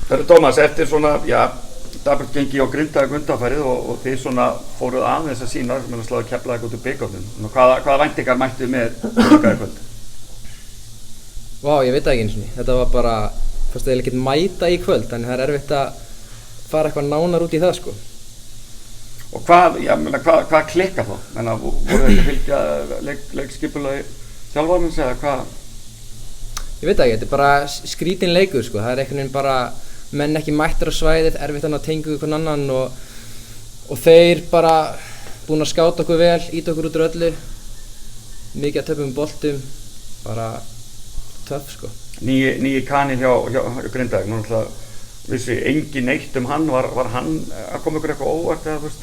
Það Tómas, eftir svona, dapurt gengi á Grindavík undanfarið og þið svona fóruð aðeins að sína sem sláðu Keflavík út úr bikarnum. Hvaða væntingar mættu með Grindavík í kvöld? Vá, ég veit það ekki einu sinni. Þetta var bara, fannst ég ekkert mæta í kvöld, þannig það erfitt að fara eitthvað nánar út í það sko. Og hvað klikka þá? Voru þið ekki að fylgja leikskipulagi þjálfarans eða hvað? Ég veit það ekki, þetta er bara skrítin leikur sko. Það einhvern veginn bara menn ekki mættir á svæðið, erfitt að tengja við hvern annan og þeir bara búin að skáta okkur vel, íta okkur út úr öllu, mikið að töpum boltum, bara töff sko. Nýi kaninn hjá Grindavík, nú náttúrulega vissi engin neitt hann, var hann að koma ykkur eitthvað óvart eða þú veist?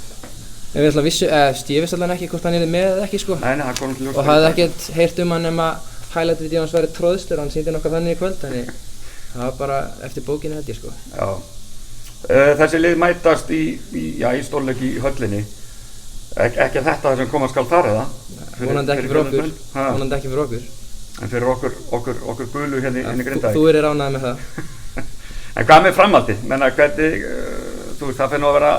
Ég vissi allavega ekki hvort hann yrði með eða ekki sko. Nei, hann kom til ljóst. Og hafði ekkert heyrt hann nema highlight-vídeó hans væri tróðslur, hann sýndi nokkað þannig í kvöld, þannig það var bara eftir bókinu held ég sko. Já. Þessi lið mætast í stórleik í höllinni. Ekki þetta það sem koma skal þar eða? Vonandi ekki fyrir okkur. En fyrir okkur gulu hérna í Grindavík. Þú ánægður með það. En hvað með framhaldið? Hvernig, þú veist, það fyrir nú að vera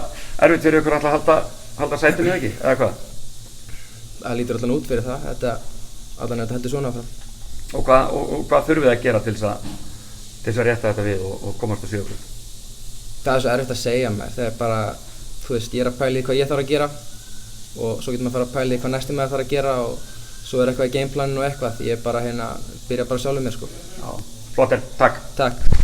erfitt fyrir ykkur alltaf að halda sætinu ekki, eða hvað? Það lítur allan út fyrir það, þetta heldur svona áfram. Og hvað þurfum við að gera til þess að rétta þetta við og komast á sigurbraut? Það er svo erfitt að segja mér, það er bara, þú veist, ég er að pæla í hvað ég þarf að gera og svo getur maður að fara að pæla í hvað næsti maður þarf að gera og svo er eitthvað í gameplaninu og eitthvað, ég er bara byrja bara sjálfur mér sko. Já, flott takk. Takk.